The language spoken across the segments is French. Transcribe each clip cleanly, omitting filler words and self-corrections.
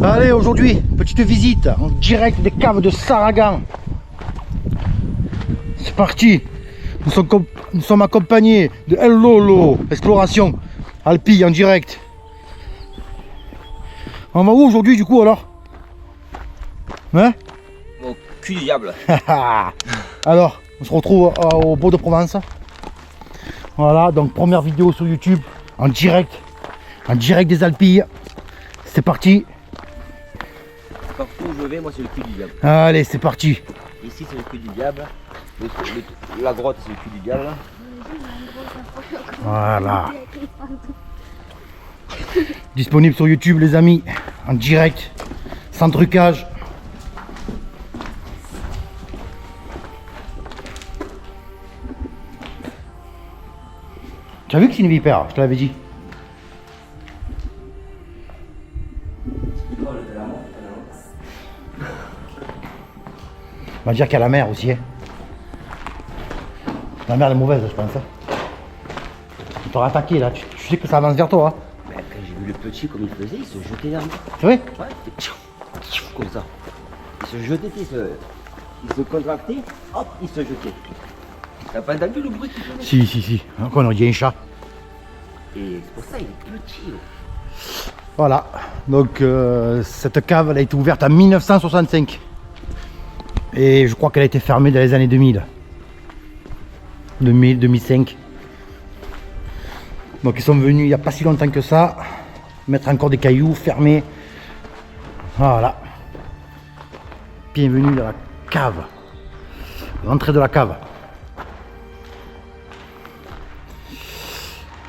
Allez, aujourd'hui, petite visite en direct des caves de Saragan. C'est parti. Nous sommes accompagnés de El Lolo, exploration Alpi en direct. On va où aujourd'hui du coup alors? Hein? Au cul du diable. Alors, on se retrouve au Beau de Provence. Voilà, donc première vidéo sur YouTube en direct des Alpilles. C'est parti. Partout où je vais, moi c'est le cul du diable. Allez, c'est parti. Ici c'est le cul du diable. La grotte c'est le cul du diable. Voilà. Disponible sur YouTube les amis, en direct, sans trucage. Tu as vu que c'est une vipère, je te l'avais dit. On va dire qu'il y a la mer aussi. Hein. La mer est mauvaise, je pense. Hein. On t'aura attaqué là, tu sais que ça avance vers toi. Hein. Ben, quand j'ai vu le petit comme il faisait, il se jetait dans moi. C'est vrai? Ouais, comme ça. Il se jetait, il se contractait, hop, il se jetait. T'as pas entendu le bruit qu'il faisait? Si. Encore on a dit un chat. Et c'est pour ça il est petit. Voilà, donc cette cave elle a été ouverte en 1965 et je crois qu'elle a été fermée dans les années 2005. Donc ils sont venus il n'y a pas si longtemps que ça mettre encore des cailloux, fermer. Voilà, bienvenue dans la cave, l'entrée de la cave.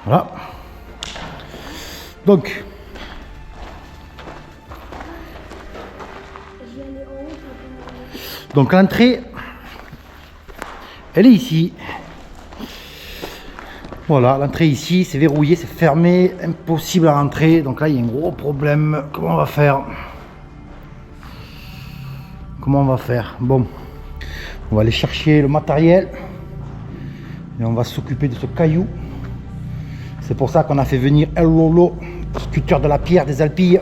Voilà, donc l'entrée, elle est ici. Voilà, l'entrée ici, c'est verrouillé, c'est fermé, impossible à rentrer. Donc là, il y a un gros problème. Comment on va faire? Bon, on va aller chercher le matériel et on va s'occuper de ce caillou. C'est pour ça qu'on a fait venir El Lolo, sculpteur de la pierre des Alpilles.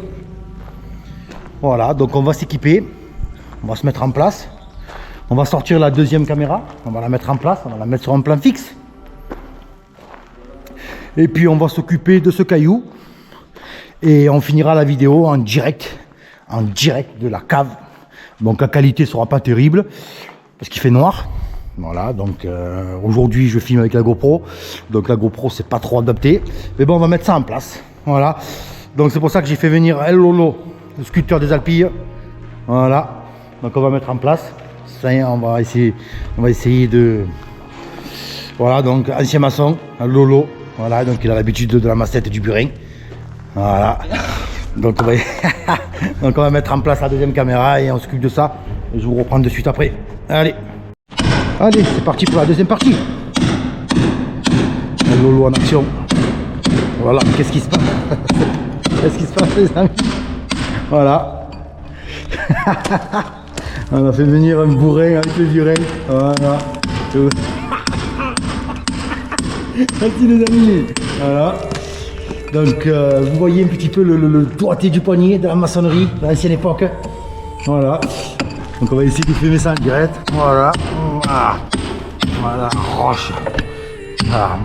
Voilà, donc on va s'équiper, on va se mettre en place. On va sortir la deuxième caméra, on va la mettre en place, on va la mettre sur un plan fixe. Et puis on va s'occuper de ce caillou. Et on finira la vidéo en direct de la cave. Donc la qualité sera pas terrible, parce qu'il fait noir. Voilà, donc aujourd'hui je filme avec la GoPro. Donc la GoPro c'est pas trop adapté. Mais bon, on va mettre ça en place. Voilà, donc c'est pour ça que j'ai fait venir El Lolo, le sculpteur des Alpilles. Voilà, donc on va mettre en place. On va essayer de... Voilà, donc ancien maçon, Lolo. Voilà, donc il a l'habitude de la massette et du burin. Voilà. Donc on va mettre en place la deuxième caméra et on s'occupe de ça. Et je vous reprends de suite après. Allez, c'est parti pour la deuxième partie. Lolo en action. Voilà, qu'est-ce qui se passe? Qu'est-ce qui se passe les amis? Voilà. On a fait venir un bourrin avec le burin. Voilà. Merci les amis. Voilà. Donc vous voyez un petit peu le doigté du poignet de la maçonnerie de l'ancienne époque. Voilà. Donc on va essayer de filmer ça en direct. Voilà. Voilà. Roche. Voilà.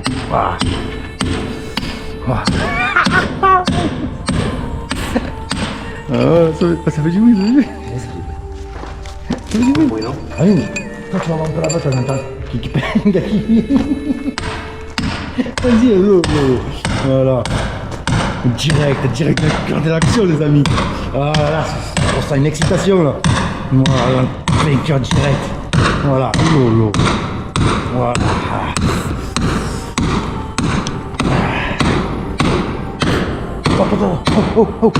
Ça fait du bruit. Ah oui, toi tu vas avoir un peu la botte en même temps. Vas-y, hello. Voilà. Direct de l'action les amis. Voilà, on sent une excitation là. Voilà, un cœur direct. Voilà, hello. Voilà. Oh.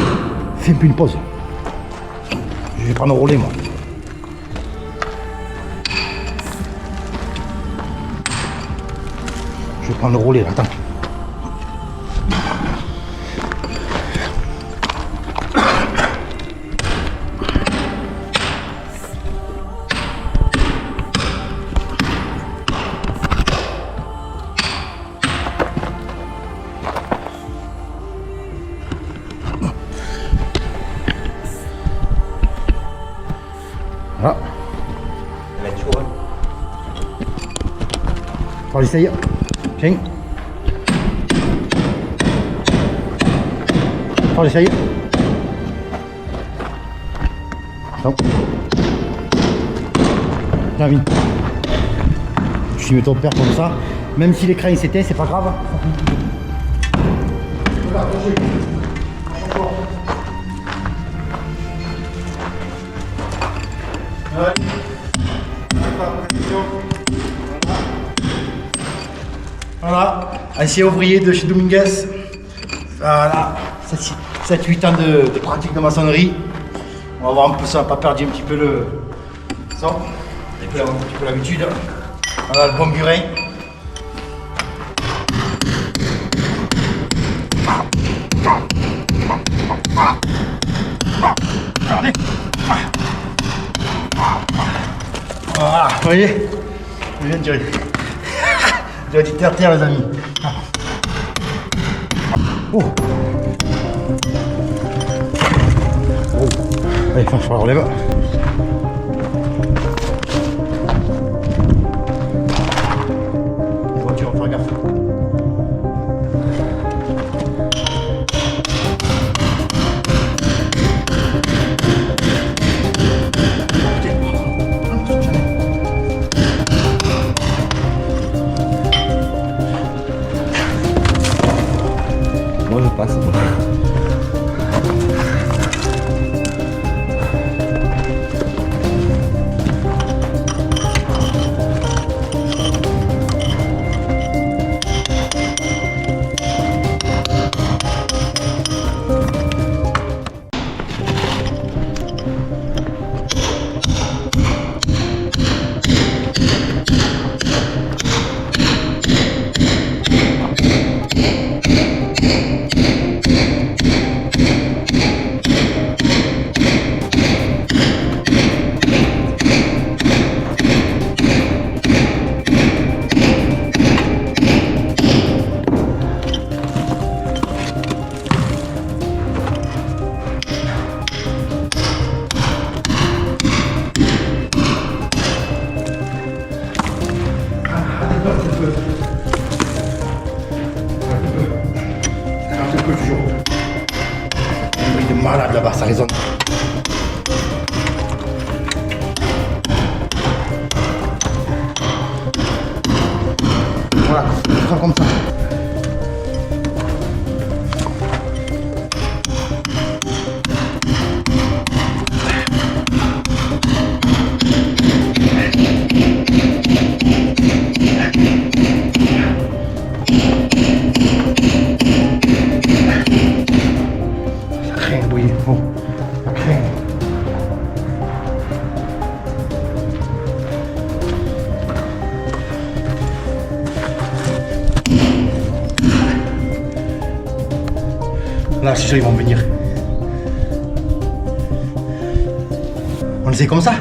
Fais un peu une pause. Je vais prendre le relais moi. Je vais prendre le relais là, attends. Enfin, j'essaye. Tiens. Enfin, j'essaye. Non. Tiens, Vin. Tu mets ton père comme ça. Même si l'écran il s'éteint, c'est pas grave. Voilà, ancien ouvrier de chez Dominguez. Voilà, 7-8 ans de pratique de maçonnerie. On va voir un peu ça, pas perdre un petit peu le son, un petit peu l'habitude. Voilà le bon burin. Voilà, vous voyez, je viens de tirer. J'ai dit terre les amis. Oh. Oh. Allez, il faut que je relève. Les voitures, on va faire gaffe. Moi je passe. Malade là-bas, ça résonne. Voilà, je prends comme ça. Oui, bon, ça craint. Là, je suis sûr, ils vont venir. On le sait comme ça.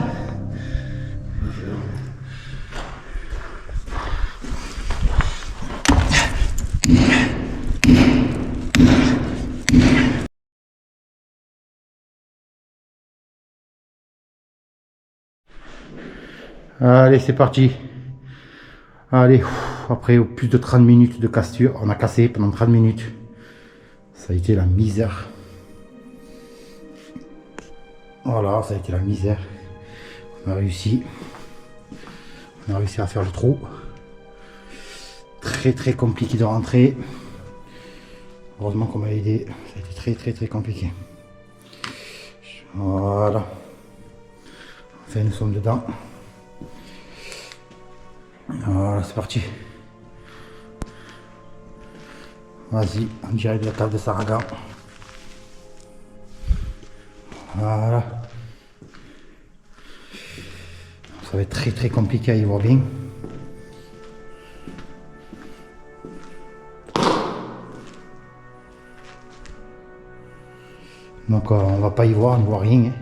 Allez, c'est parti. Allez, après plus de 30 minutes de cassure, on a cassé pendant 30 minutes. Ça a été la misère. Voilà, ça a été la misère. On a réussi. On a réussi à faire le trou. Très compliqué de rentrer. Heureusement qu'on m'a aidé. Ça a été très compliqué. Voilà. Enfin, nous sommes dedans. Voilà, c'est parti. Vas-y, on dirait de la table de Saragan. Voilà. Ça va être très compliqué à y voir bien. Donc on va pas y voir, on ne voit rien. Hein.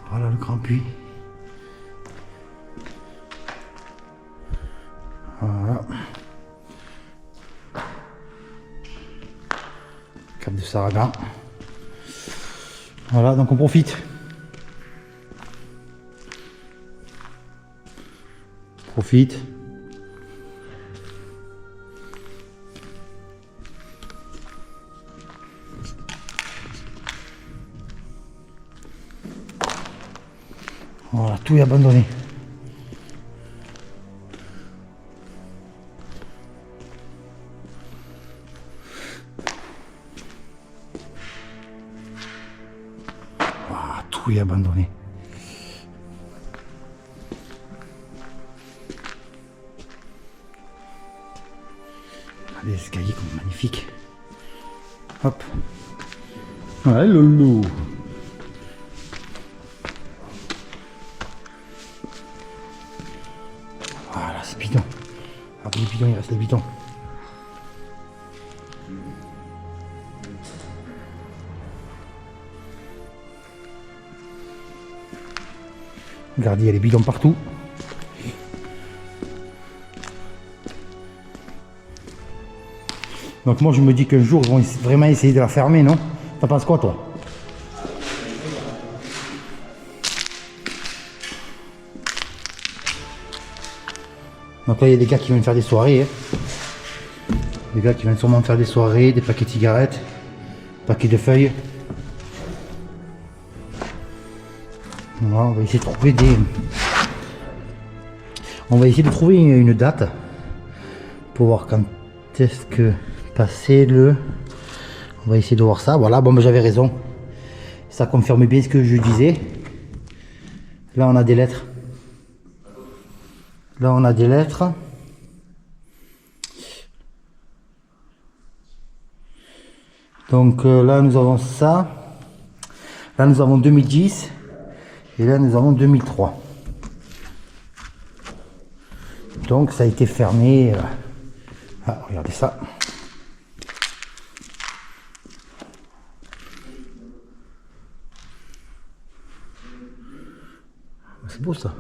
Voilà le grand puits. Voilà. Cap de Saragan. Voilà, donc on profite. Profite. Voilà, tout est abandonné. Voilà, tout est abandonné. Les escaliers comme magnifiques. Hop. Ouais, loulou. Voilà, c'est bidon. Après les bidons, il reste les bidons. Regardez, il y a les bidons partout. Donc moi je me dis qu'un jour ils vont vraiment essayer de la fermer, non? T'en penses quoi toi? Donc là il y a des gars qui viennent faire des soirées. Hein. Des gars qui viennent sûrement faire des soirées, des paquets de cigarettes, paquets de feuilles. Voilà, on va essayer de trouver des... On va essayer de trouver une date pour voir quand est-ce que passer le... On va essayer de voir ça. Voilà, bon ben j'avais raison. Ça confirme bien ce que je disais. Là on a des lettres. Là on a des lettres. Donc là nous avons ça. Là nous avons 2010. Et là nous avons 2003. Donc ça a été fermé. Ah, regardez ça. C'est beau ça.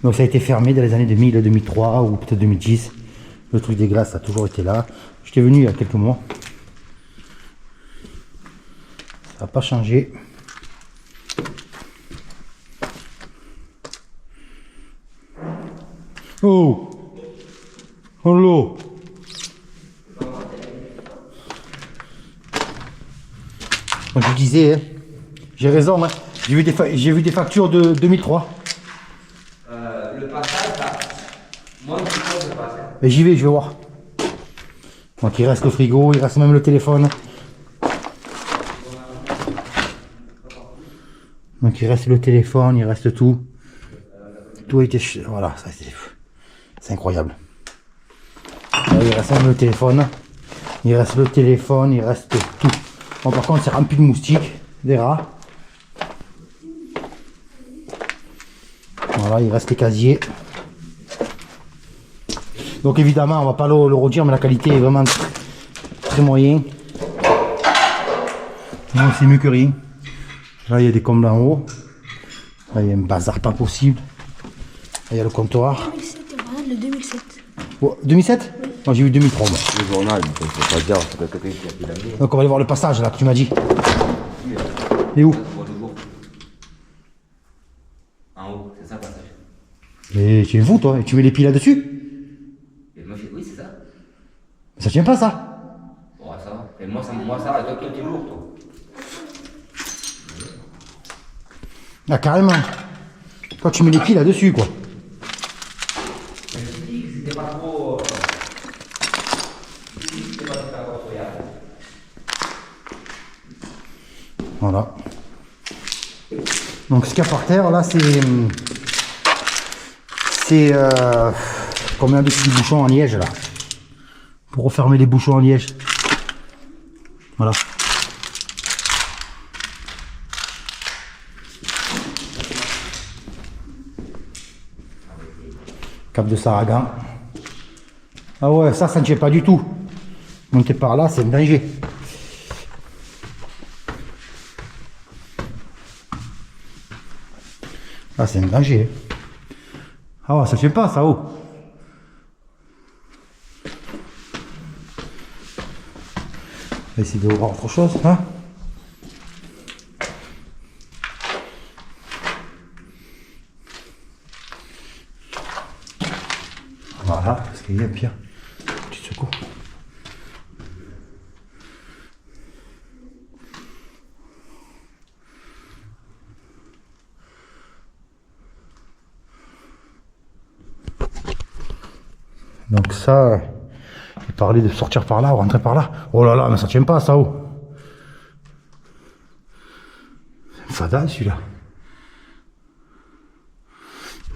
Donc ça a été fermé dans les années 2000, 2003 ou peut-être 2010. Le truc des glaces a toujours été là. J'étais venu il y a quelques mois. Ça n'a pas changé. Oh! Oh l'eau! Comme je disais, hein, j'ai raison, hein. J'ai vu des factures de 2003. Le passage, là, moi, je pense le passage. Mais j'y vais, je vais voir. Donc il reste le frigo, il reste même le téléphone. Donc il reste le téléphone, il reste tout. Tout a été... Voilà, ça c'est incroyable. Là, il reste même le téléphone. Il reste le téléphone, il reste tout. Bon, par contre, c'est rempli de moustiques, des rats. Voilà, il reste les casiers. Donc évidemment, on va pas le redire, mais la qualité est vraiment très moyen. Non, c'est mieux que rien. Là, il y a des combles en haut. Là, il y a un bazar pas possible. Là, il y a le comptoir. 2007, voilà, le 2007. Oh, 2007 oui. Moi, j'ai eu 2003. Moi. Le journal, il ne faut pas dire, c'est quelqu'un qui a pris la vie. Donc on va aller voir le passage là que tu m'as dit. Et où? En haut, c'est ça le passage. Mais tu es fou toi, et tu mets les pieds là-dessus? Et moi, je dis oui, c'est ça. Mais ça tient pas ça. Ouais, ça va. Et moi, ça, toi, t'es lourd, toi. Ah carrément. Toi tu mets les pieds là-dessus quoi. C'était pas trop... C'était pas trop incroyable. Voilà. Donc ce qu'il y a par terre là c'est combien de petits bouchons en liège là. Pour refermer les bouchons en liège. Voilà. Cap de Saragan. Ah ouais, ça ne tient pas du tout. Monter par là, c'est un danger. Ah, c'est un danger. Ah ouais, ça ne tient pas, ça, oh. On va essayer de voir autre chose, hein. bien pire. Petit secours. Donc ça, il parlait de sortir par là, ou rentrer par là. Oh là là, mais ça tient pas ça, oh. C'est fatal celui-là.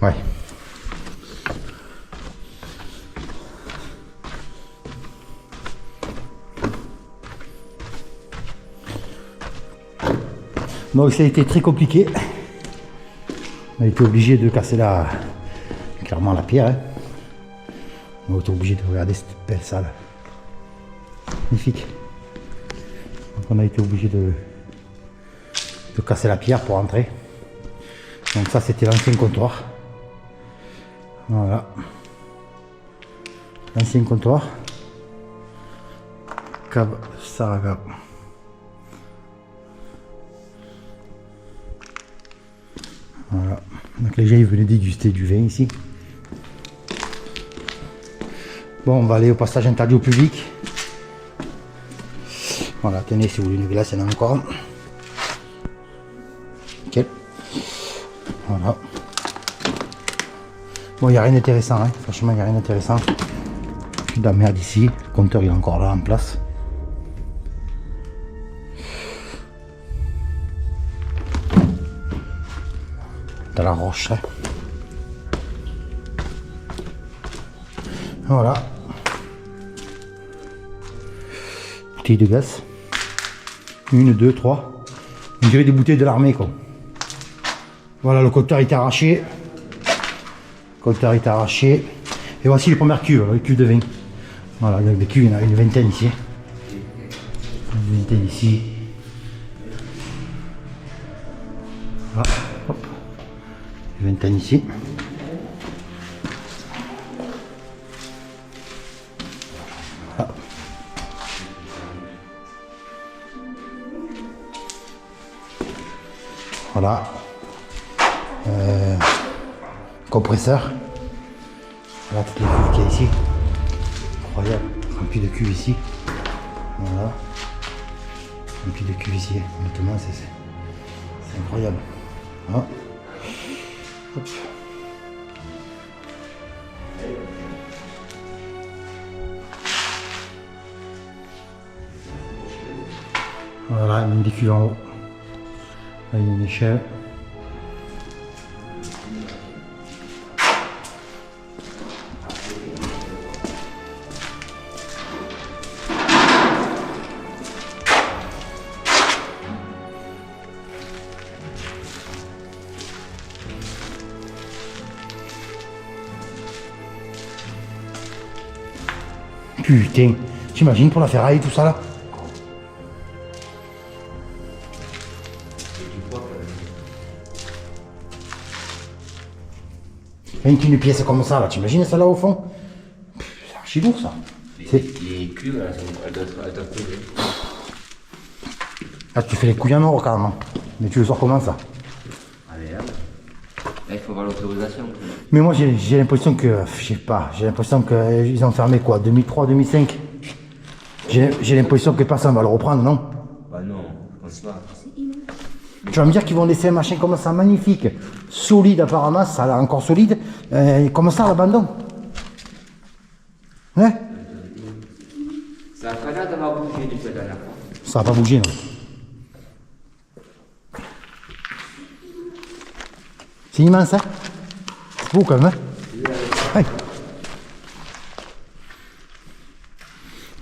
Ouais. Donc ça a été très compliqué. On a été obligé de casser clairement la pierre. Hein. On a été obligé de regarder cette belle salle. Magnifique. Donc on a été obligé de casser la pierre pour entrer. Donc ça c'était l'ancien comptoir. Voilà. L'ancien comptoir. Cave Saraga. Voilà. Donc les gens ils venaient déguster du vin ici. Bon, on va aller au passage interdit au public. Voilà, tenez, si vous voulez une glace, il y en a encore. Nickel. Voilà. Bon, il n'y a rien d'intéressant, hein. Franchement, il n'y a rien d'intéressant. Plus de la merde ici. Le compteur, il est encore là en place. Dans la roche, hein. Voilà. Bouteille de gaz. 1, 2, 3. On dirait des bouteilles de l'armée, quoi. Voilà, le compteur est arraché. Le compteur est arraché. Et voici les premières cuves, les cuves de vin. Voilà, il y a des cuves, il y en a une vingtaine ici. Une vingtaine ici. Voilà, hop. Une vingtaine ici. Voilà. Compresseur. Voilà toutes les cuves qu'il y a ici. Incroyable. Rempli de cuves ici. Voilà. Rempli de cuves ici. Honnêtement, c'est incroyable. Voilà. Hop. Voilà, même des cuves en haut. Là, il y a une échelle. Putain, t'imagines pour la ferraille tout ça là? Une pièce comme ça là, t'imagines ça là au fond? C'est archi lourd ça. Les cuves, elles doivent peser. Ah, tu fais les couilles en or carrément. Mais tu le sors comment ça? Allez, là, il faut avoir l'autorisation. Mais moi j'ai l'impression que, je sais pas, j'ai l'impression qu'ils ont fermé quoi, 2003, 2005? J'ai l'impression que personne va le reprendre, non? Bah non, je pense pas. Tu vas me dire qu'ils vont laisser un machin comme ça, magnifique, solide apparemment, ça a l'air encore solide, comme ça à l'abandon. Ouais? Ça a pas l'air d'avoir bougé depuis la dernière fois. Ça va pas bouger, non? C'est immense, hein? C'est beau quand même, hein? Ouais.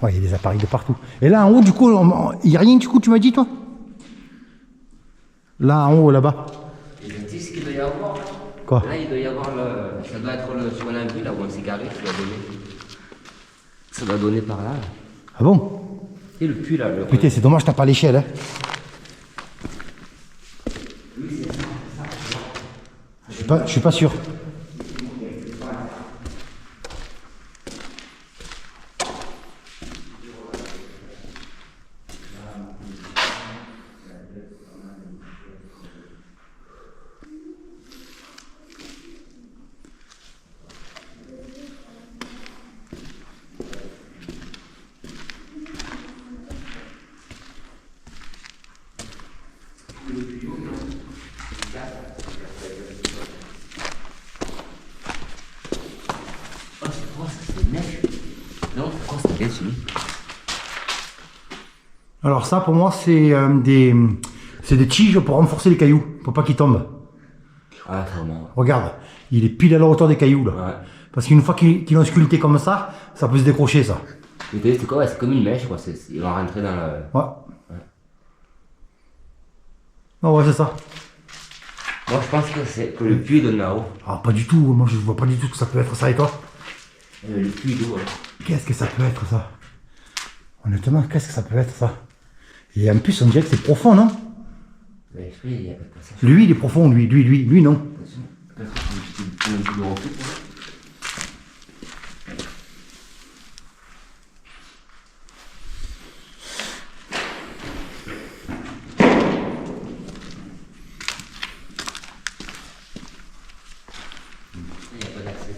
Ouais, il y a des appareils de partout. Et là en haut, du coup, il n'y a rien du coup, tu m'as dit, toi? Là en haut, là-bas. Et tu sais ce qu'il doit y avoir? Quoi? Là, il doit y avoir ça doit être ce qu'on a vu là où on s'est garé, ça doit donner. Ça doit donner par là. Ah bon? Et le puits là, Putain, c'est dommage, t'as pas l'échelle, hein? Je suis pas sûr. Non, c'est quoi ça bien fini. Alors ça, pour moi, c'est des tiges pour renforcer les cailloux, pour pas qu'ils tombent. Ah, vraiment. Regarde, il est pile à la hauteur des cailloux, là. Ouais. Parce qu'une fois qu'ils l'ont sculpté comme ça peut se décrocher, ça. C'est quoi? Ouais, c'est comme une mèche, quoi. Ils vont rentrer dans le... Ouais. Ah ouais, c'est ça. Moi, je pense que c'est que le puits donne là-haut. Ah, pas du tout, moi je vois pas du tout ce que ça peut être ça, et toi? Le puits d'eau, ouais. Qu'est-ce que ça peut être, ça? Honnêtement, qu'est-ce que ça peut être, ça? Et en plus, on dirait que c'est profond, non? Mais je sais, il y a pas de passage. Lui, il est profond, lui non. Attention, peut-être que c'est un petit peu de reflux, quoi. Il n'y a pas d'accès.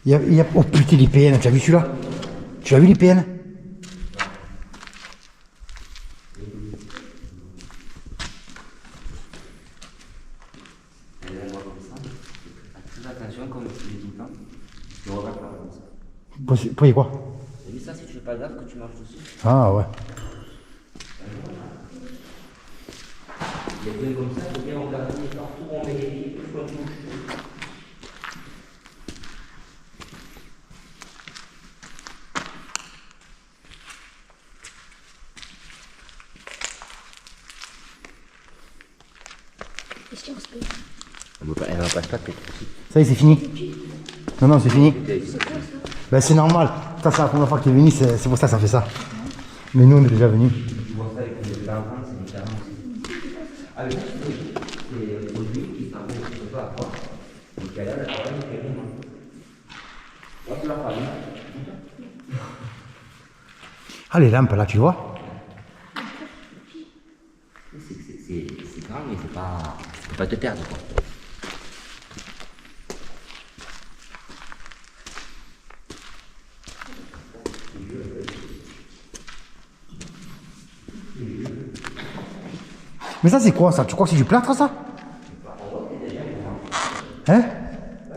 Il y a... Oh putain, les PN, tu as vu celui-là? Tu as vu les PN? Fais attention, comme tu dis tout le temps. Tu regardes pas comme ça. Pour quoi? T'as vu ça, si tu fais pas gaffe que tu marches dessus? Ah ouais. Il y a des comme ça, il faut bien regarder partout où on met les pieds, tout on touche. Elle va pas se taper. Ça y est, c'est fini. Non, c'est fini. Ben c'est normal. Ça, c'est la première fois que tu es venu, c'est pour ça que ça fait ça. Mais nous, on est déjà venus. Tu vois ça avec les enfants, c'est différent aussi. Ah, mais ça, c'est un produit qui s'en fait un petit peu à quoi. Donc, elle a la parole, elle est vraiment. Hop, la famille. Ah, les lampes, là, tu vois? C'est grand, mais c'est pas. Tu peux pas te perdre, quoi. Mais ça, c'est quoi, ça? Tu crois que c'est du plâtre, ça? Hein?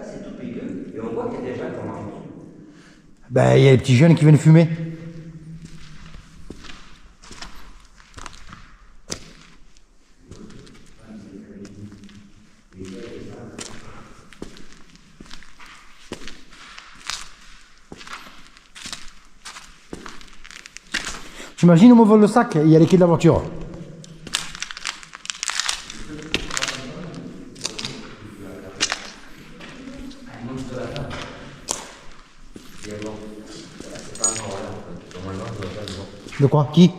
C'est tout pégueux, et on voit qu'il y a des gens qui marchent dessus. Ben, il y a les petits jeunes qui viennent fumer. T'imagines, on me vole le sac, il y a les clés de la voiture. De quoi? Qui?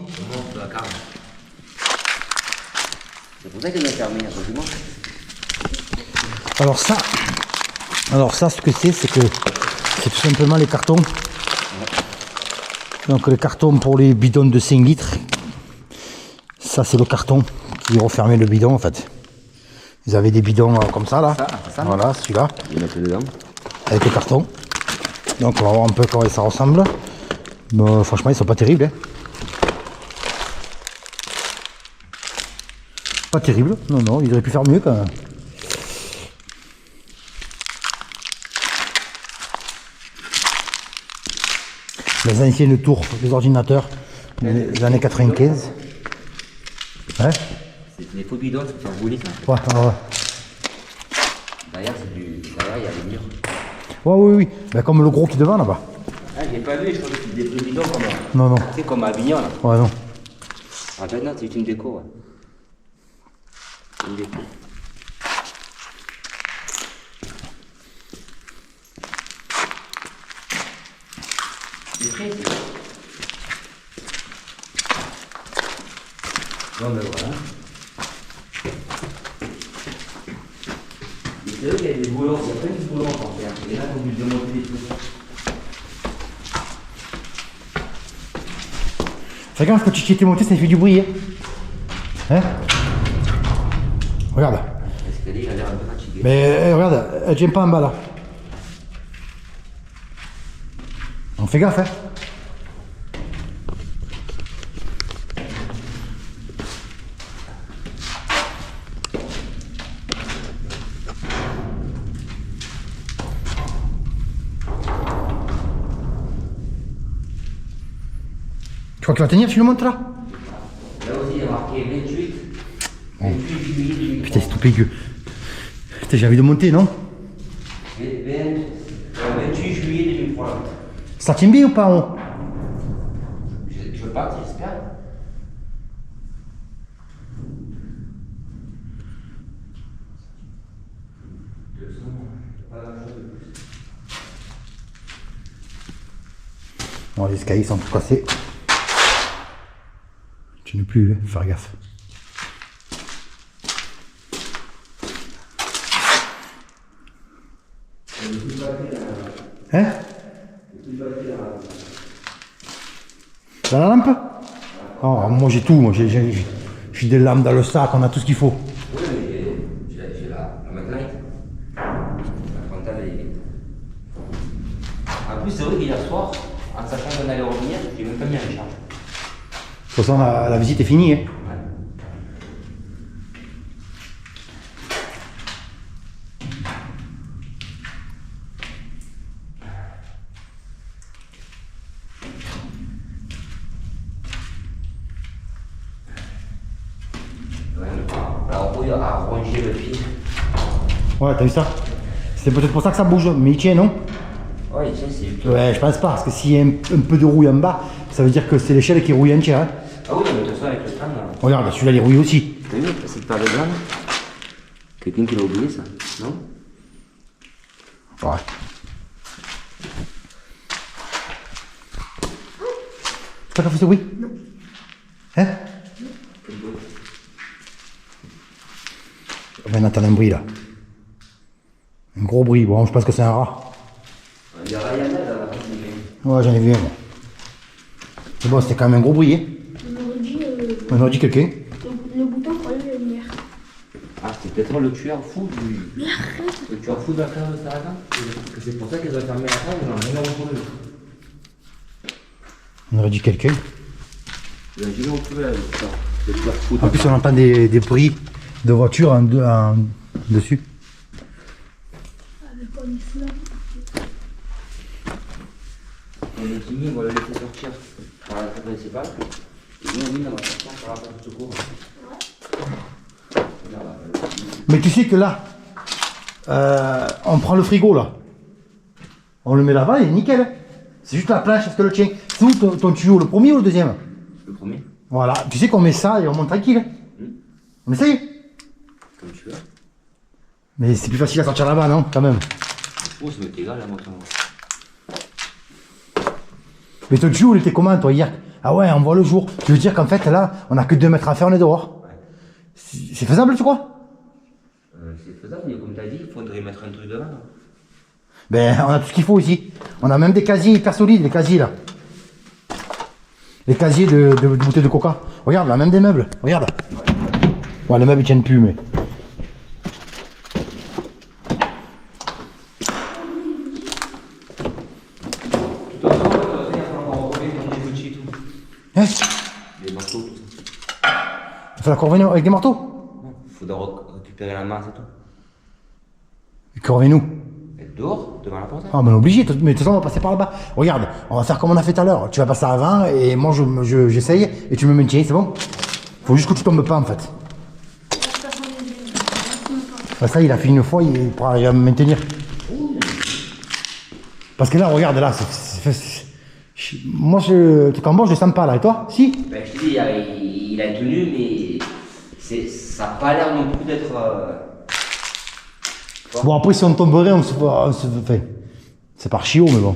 C'est pour ça qu'ils ont fermé, absolument. Alors ça, ce que c'est que c'est tout simplement les cartons. Donc les cartons pour les bidons de 5 litres. Ça, c'est le carton qui refermait le bidon, en fait. Ils avaient des bidons comme ça, là. Ça, voilà, celui-là. Ils mettent dedans. Avec le carton. Donc on va voir un peu comment ça ressemble. Bon, franchement, ils sont pas terribles. Hein. Pas terrible. Non, ils auraient pu faire mieux quand même. Les anciennes tours des ordinateurs des années 95. Ouais. C'est des faux bidons, c'est pour faire rouler ça. Ouais. Derrière, derrière, il y a les murs. Ouais, oui. Ben, comme le gros qui est devant là-bas. Ah, j'ai pas vu, je crois que c'est des bidons comme. Non. C'est comme à Avignon là. Ouais, non. En fait, non, c'est une déco. Ouais. Une déco. C'est prêt, c'est. Bon, ben voilà. C'est vrai qu'il y a des boulons, il y a plein de boulons à faire. Et là, on lui démonter des trucs. Fais gaffe, quand tu t'es monté, ça fait du bruit. Hein? Regarde. L'escalier, il a l'air un peu fatigué. Mais regarde, elle tient pas en bas là. On fait gaffe, hein? crois qu'il va tenir, tu le montes là? Là aussi, il y a marqué 28 juillet 2030. Putain, c'est tout pégueux. Putain, j'ai envie de monter, non? 28 juillet 2030. Ça tient bien ou pas en haut? Je veux pas, j'espère. Bon, les escaliers sont tout cassés. Tu ne plus faire gaffe. Hein? Dans la lampe? Oh, moi j'ai tout, moi j'ai des lampes dans le sac, on a tout ce qu'il faut. Oui, mais j'ai la magnète. La frontale est. En plus, c'est vrai qu'hier soir, en sachant qu'on allait revenir, j'ai même pas mis en charge. De toute façon, la visite est finie. Hein. Alors, on peut arranger le pied. Ouais, t'as vu ça? C'est peut-être pour ça que ça bouge, mais il tient, non? Ouais, tiens, c'est. Ouais, je pense pas, parce que s'il y a un peu de rouille en bas, ça veut dire que c'est l'échelle qui rouille entière. Hein. Ah oui, mais de toute façon, avec le temps. Regarde, celui-là, il rouille aussi. T'as vu, cette paire de gants? Quelqu'un qui l'a oublié, ça? Non? Ouais. C'est toi qui as fait ce bruit? Non. Hein? On vient d'entendre un bruit là. Un gros bruit. Bon, je pense que c'est un rat. Il y a rien là, dans la porte du game. Ouais, j'en ai vu un, moi. Mais bon, c'était quand même un gros bruit. Hein. On aurait dit quelqu'un. Le bouton pour allumer la lumière. Ah, c'était peut-être le tueur fou du. Mais arrête! Le tueur fou de la cave de Sarrasin. C'est pour ça qu'ils ont fermé la cave, ils n'ont jamais retrouvé. On aurait dit quelqu'un. Ils n'ont jamais retrouvé le tueur fou de En la plus, cave. on entend des bruits de voitures dessus. Avec quoi il flammes. On est timide, on va le laisser sortir par la porte principale. Et nous, on va sortir par la porte de secours. Mais tu sais que là, on prend le frigo là. On le met là-bas, il est nickel. Hein. C'est juste la planche, est-ce que le tien? C'est où ton tuyau, le premier ou le deuxième? Le premier. Voilà, tu sais qu'on met ça et on monte tranquille. On essaye? Comme tu veux. Mais c'est plus facile à sortir là-bas, non? Quand même. Oh, ça m'est égal, la moto. Mais ton tuyau, il était comment, toi, hier? Ah ouais, on voit le jour. Tu veux dire qu'en fait, là, on a que 2 mètres à faire, on est dehors? Ouais. C'est faisable, tu crois? C'est faisable, mais comme tu as dit, il faudrait mettre un truc devant. Là. Ben, on a tout ce qu'il faut ici. On a même des casiers hyper solides, les casiers, là. Les casiers de bouteilles de coca. Regarde, là, même des meubles. Regarde. Ouais, les meubles, ils tiennent plus, mais... De toute façon, il va falloir revenir dans les outils et tout. Hein? Les marteaux, tout ça. Il va falloir qu'on revienne avec des marteaux? Il faudra récupérer la masse et tout. Et qu'on revienne où? Et dehors, devant la porte. Ah, mais obligé, mais de toute façon, on va passer par là-bas. Regarde, on va faire comme on a fait tout à l'heure. Tu vas passer avant, et moi, j'essaye, et tu me maintiens, c'est bon? Faut juste que tu tombes pas, en fait. Bah, ça, il a fait une fois, il pourra arriver à me maintenir. Parce que là, regarde, là, moi, le truc en bas, je le sens pas, là. Et toi? Si? Ben, je te dis, il a tenu, mais ça n'a pas l'air non plus d'être. Bon, après, si on tomberait, on se fait. C'est par chiot, mais bon.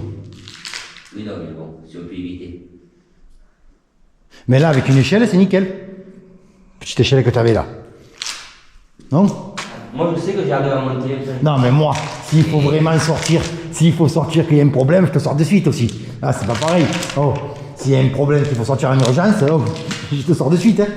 Oui, non, mais bon, si on peut éviter. Mais là, avec une échelle, c'est nickel. Petite échelle que tu avais là. Non? Moi, je sais que j'arrive à monter. Non, mais moi, s'il faut vraiment sortir, s'il faut sortir qu'il y a un problème, je te sors de suite aussi. Ah, c'est pas pareil. Oh, s'il y a un problème qu'il faut sortir en urgence, oh, je te sors de suite, hein.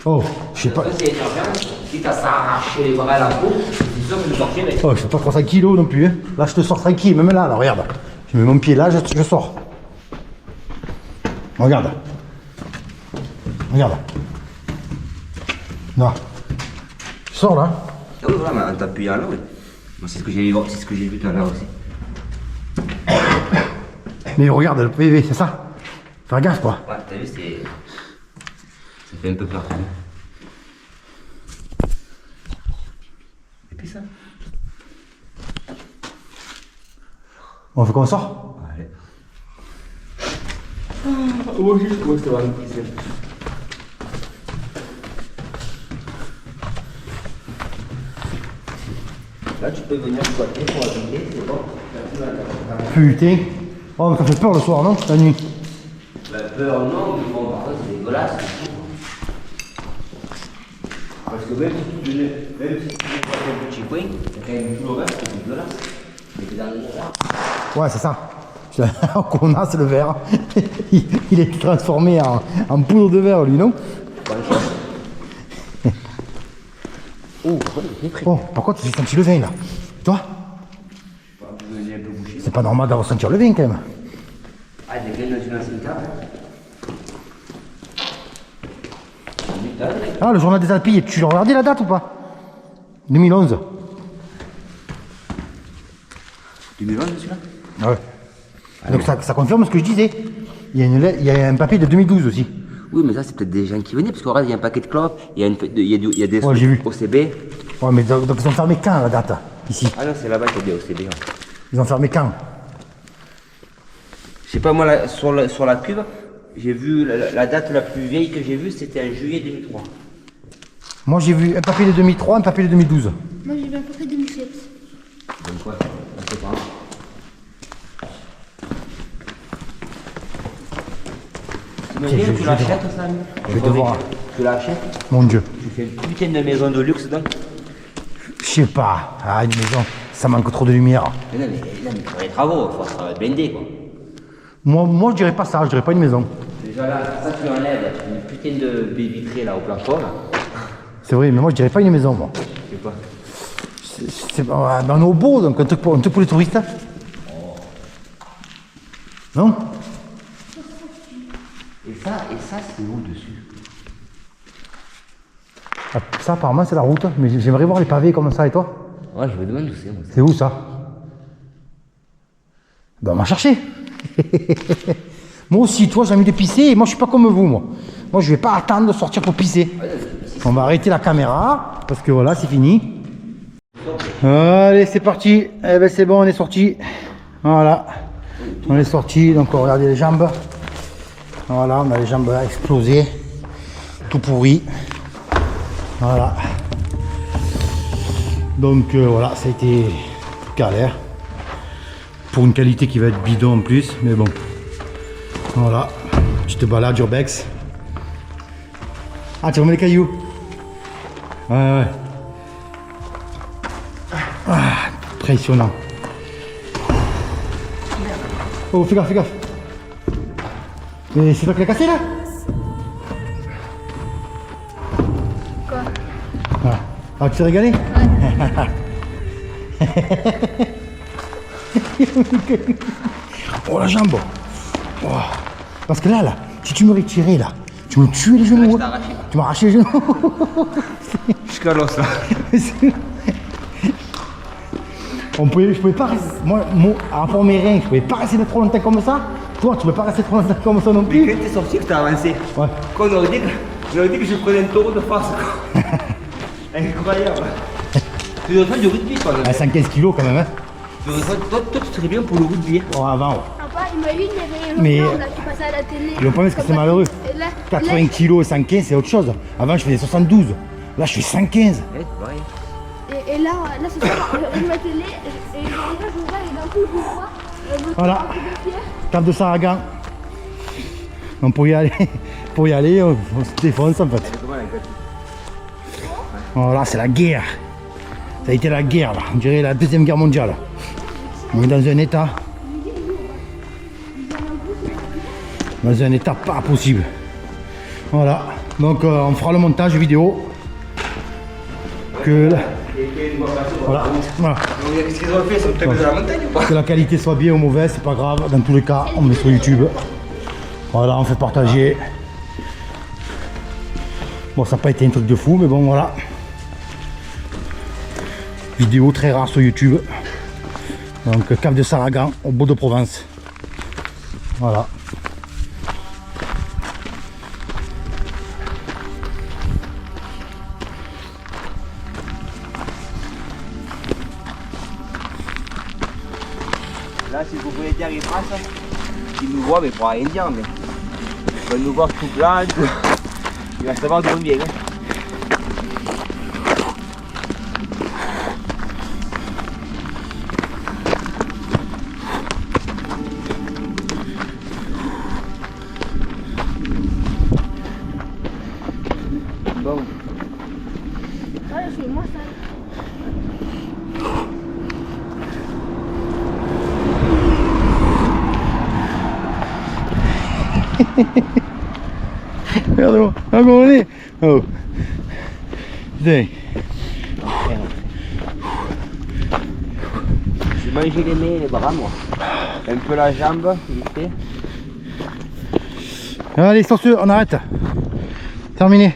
Oh, je sais pas. C'est urgent. Si t'as s'arraché les bras à la peau, c'est sûr que je sortirai. Oh, je fais pas 300 kilos non plus, hein. Là, je te sors tranquille, même là, regarde. Je mets mon pied là, je sors. Regarde. Regarde. Là. Je sors là. Ah oui, voilà, mais en t'appuyant là, oui. Moi, c'est ce que j'ai vu tout à l'heure aussi. Mais regarde le PV, c'est ça. Faire gaffe quoi. Ouais, t'as vu, c'est. Ça fait un peu peur. Et puis ça. On fait comme ça. Allez. Oh, juste comment ça va me pisser. Là, tu peux venir squatter pour habiller, c'est bon. Putain. Oh, mais ça fait peur le soir, non? La nuit. La peur, non, mais bon, par contre, c'est dégueulasse. Parce que même si tu mets un petit coin, il y a quand même tout le reste, c'est dégueulasse. Mais t'es dans le noir. Ouais, c'est ça. On a, c'est le verre. Il est transformé en poudre de verre, lui, non? Oh, il est prêt. Oh, par contre, j'ai senti le vin, là. Toi? Il est un peu bouché. C'est pas normal d'avoir senti le vin, quand même. Ah, il est dans une ancienne cave. Ah, le journal des Alpilles, tu l'as regardé la date ou pas? 2011. 2020, celui-là? Ah ouais. Donc ça confirme ce que je disais. Il y a un papier de 2012 aussi. Oui, mais ça, c'est peut-être des gens qui venaient, parce qu'au reste, il y a un paquet de clopes, il y a des Ouais, j'ai vu. OCB. Ouais, mais donc ils ont fermé quand la date? Ici. Ah non, c'est là-bas qu'il y a des OCB. Ouais. Ils ont fermé quand? Je sais pas, moi, sur la cuve, j'ai vu la date la plus vieille que j'ai vue, c'était en juillet 2003. Moi j'ai vu un papier de 2003, un papier de 2012. Moi j'ai vu à peu près 2007. Donc, ouais, on sait pas. Imagine, tu l'achètes, ça, ami. Je vais devoir. Tu l'achètes, Mon Dieu. tu fais une putain de maison de luxe dedans. Je sais pas. Ah, une maison, ça manque trop de lumière. Mais non, mais pour les travaux, il faut être blindé, quoi. Moi je dirais pas ça, je dirais pas une maison. Déjà là, ça tu enlèves, une putain de baie vitrée là au plafond, là. C'est vrai, mais moi je dirais pas une maison, moi. Je sais pas. C'est dans nos beaux, donc un truc pour les touristes. Non? Et ça c'est où dessus? Ah, ça apparemment c'est la route, mais j'aimerais voir les pavés comme ça, et toi? Ouais, je me demande où c'est, moi. C'est où ça? Ben on va chercher. Moi aussi, toi j'ai envie de pisser et moi je suis pas comme vous, moi. Moi je vais pas attendre de sortir pour pisser. On va arrêter la caméra parce que voilà, c'est fini. Allez, c'est parti. Eh ben c'est bon, on est sorti. Voilà. On est sorti, donc on va regarder les jambes. Voilà, on a les jambes explosées. Tout pourri. Voilà. Donc voilà, ça a été galère. Pour une qualité qui va être bidon en plus, mais bon. Voilà. Petite balade urbex. Ah, tu remets les cailloux? Ouais. Ah, impressionnant. Oh, fais gaffe, fais gaffe. Mais c'est toi qui l'as cassé là? Quoi? Ah, tu t'es régalé? Oh la jambe. Oh. Parce que là, si tu me retirais là, tu me tuais les genoux. Ah, Hein. Tu m'as arraché les genoux. Jusqu'à l'os là. Je pouvais pas rester, moi, à rapport à mes reins, je pouvais pas rester trop longtemps comme ça. Toi, tu peux pas rester trop longtemps comme ça non Mais plus. quand t'es sorti, que t'as avancé. Ouais. Quoi, on aurait dit que je prenais un taureau de face. Quoi. Incroyable. Tu devrais faire du rugby, toi. À 115 kilos quand même. Hein. Toi, tu serais bien pour le rugby. Oh, avant. Ouais. Papa, imagine, il y avait Mais- un là qui passait à la télé. Le problème, c'est que c'est malheureux. Et là, 80 kilos et 115, c'est autre chose. Avant, je faisais 72. Là, je fais 115. Et là, ce soir, je regarde ma télé, et je regarde, et d'un coup, je vois Voilà. de pierre. Cap de Saragan. Donc pour y aller, on se défonce en fait. Voilà, c'est la guerre. Ça a été la guerre là, on dirait la deuxième guerre mondiale. On est dans un état. Dans un état pas possible. Voilà. Donc on fera le montage vidéo. Que la... voilà. Qu'est-ce qu'ils ont fait? Ils sont peut-être de la montagne ou pas? Que la qualité soit bien ou mauvaise, c'est pas grave. Dans tous les cas, on met sur YouTube. Voilà, on fait partager. Bon, ça n'a pas été un truc de fou, mais bon, voilà. Vidéo très rare sur YouTube. Donc, Cap de Saragan, au Beau de Provence. Voilà. Là, c'est le propriétaire qui passe. Il nous voit, mais il pourra rien dire. Mais il va nous voir tout plat. Il va savoir d'où on vient. Bon. Ouais, je fais moi ça. Regarde-moi, comment on est. Oh. Putain. J'ai mangé les mains et les bras, moi. Un peu la jambe, vite fait. Allez, sur ce, on arrête. Terminé.